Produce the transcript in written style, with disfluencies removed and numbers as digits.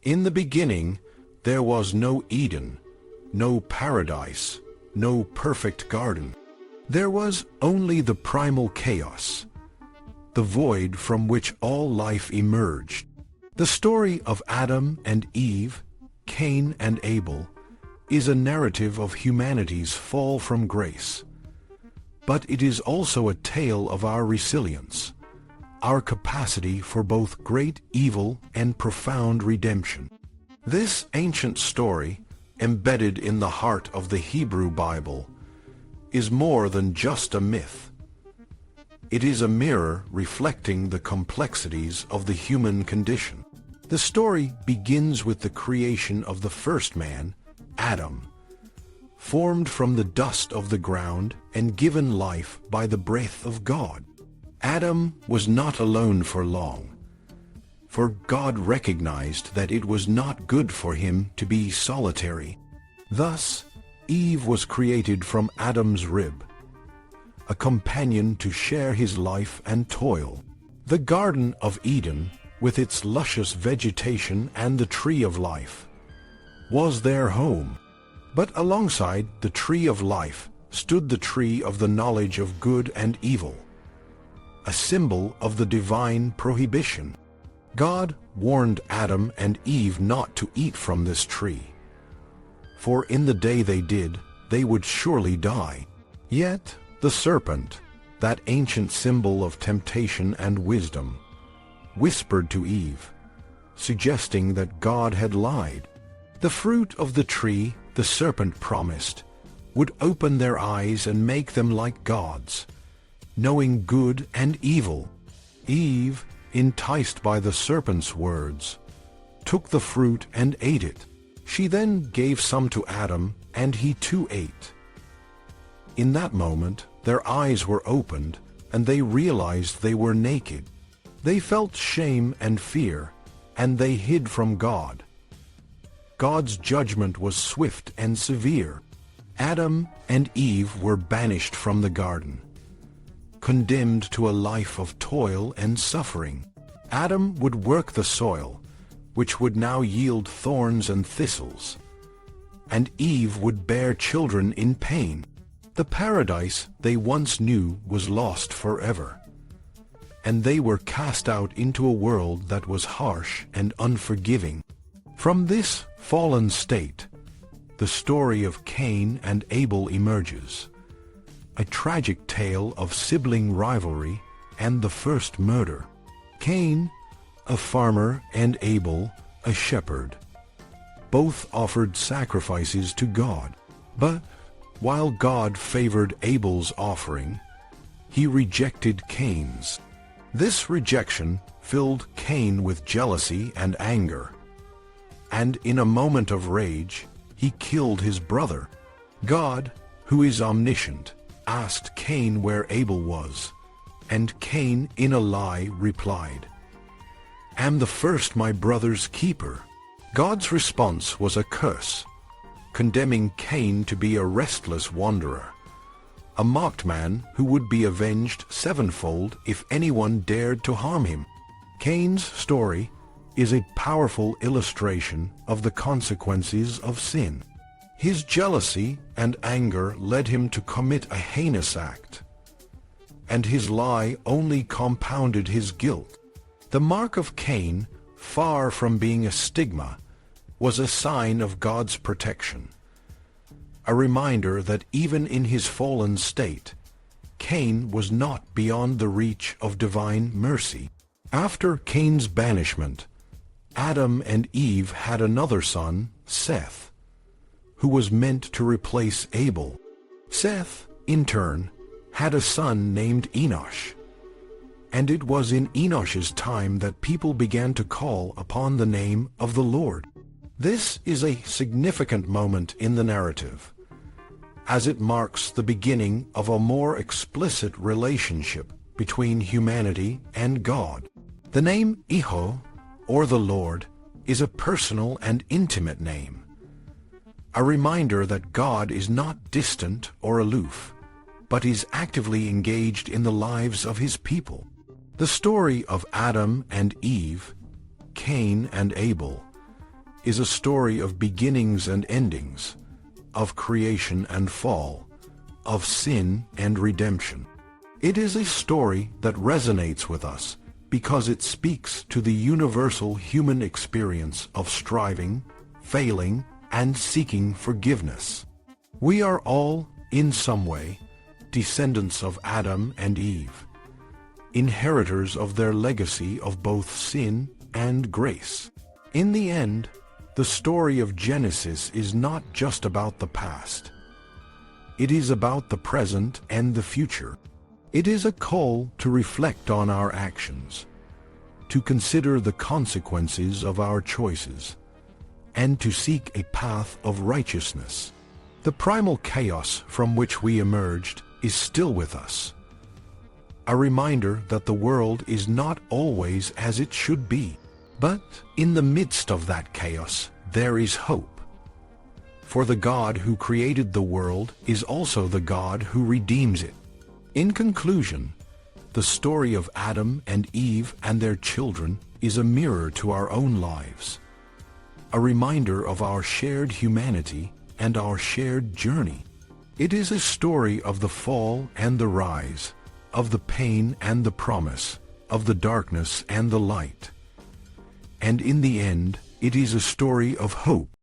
In the beginning, there was no Eden, no paradise, no perfect garden. There was only the primal chaos, the void from which all life emerged. The story of Adam and Eve, Cain and Abel, is a narrative of humanity's fall from grace. But it is also a tale of our resilience, our capacity for both great evil and profound redemption. This ancient story, embedded in the heart of the Hebrew Bible, is more than just a myth. It is a mirror reflecting the complexities of the human condition. The story begins with the creation of the first man, Adam, formed from the dust of the ground and given life by the breath of God. Adam was not alone for long, for God recognized that it was not good for him to be solitary. Thus, Eve was created from Adam's rib, a companion to share his life and toil. The Garden of Eden, with its luscious vegetation and the tree of life, was their home. But alongside the tree of life stood the tree of the knowledge of good and evil, a symbol of the divine prohibition. God warned Adam and Eve not to eat from this tree, for in the day they did, they would surely die. Yet the serpent, that ancient symbol of temptation and wisdom, whispered to Eve, suggesting that God had lied. The fruit of the tree, the serpent promised, would open their eyes and make them like gods, knowing good and evil. Eve, enticed by the serpent's words, took the fruit and ate it. She then gave some to Adam, and he too ate. In that moment, their eyes were opened, and they realized they were naked. They felt shame and fear, and they hid from God. God's judgment was swift and severe. Adam and Eve were banished from the garden, condemned to a life of toil and suffering. Adam would work the soil, which would now yield thorns and thistles, and Eve would bear children in pain. The paradise they once knew was lost forever, and they were cast out into a world that was harsh and unforgiving. From this fallen state, the story of Cain and Abel emerges, a tragic tale of sibling rivalry and the first murder. Cain, a farmer, and Abel, a shepherd, both offered sacrifices to God. But while God favored Abel's offering, he rejected Cain's. This rejection filled Cain with jealousy and anger, and in a moment of rage, he killed his brother. God, who is omniscient, asked Cain where Abel was, and Cain, in a lie, replied, "Am the first my brother's keeper?" God's response was a curse, condemning Cain to be a restless wanderer, a mocked man who would be avenged sevenfold if anyone dared to harm him. Cain's story is a powerful illustration of the consequences of sin. His jealousy and anger led him to commit a heinous act, and his lie only compounded his guilt. The mark of Cain, far from being a stigma, was a sign of God's protection, a reminder that even in his fallen state, Cain was not beyond the reach of divine mercy. After Cain's banishment, Adam and Eve had another son, Seth, who was meant to replace Abel. Seth, in turn, had a son named Enosh, and it was in Enosh's time that people began to call upon the name of the Lord. This is a significant moment in the narrative, as it marks the beginning of a more explicit relationship between humanity and God. The name Iho, or the Lord, is a personal and intimate name, a reminder that God is not distant or aloof, but is actively engaged in the lives of his people. The story of Adam and Eve, Cain and Abel, is a story of beginnings and endings, of creation and fall, of sin and redemption. It is a story that resonates with us because it speaks to the universal human experience of striving, failing, and seeking forgiveness. We are all, in some way, descendants of Adam and Eve, inheritors of their legacy of both sin and grace. In the end, the story of Genesis is not just about the past. It is about the present and the future. It is a call to reflect on our actions, to consider the consequences of our choices, and to seek a path of righteousness. The primal chaos from which we emerged is still with us, a reminder that the world is not always as it should be. But in the midst of that chaos, there is hope. For the God who created the world is also the God who redeems it. In conclusion, the story of Adam and Eve and their children is a mirror to our own lives, a reminder of our shared humanity and our shared journey. It is a story of the fall and the rise, of the pain and the promise, of the darkness and the light. And in the end, it is a story of hope,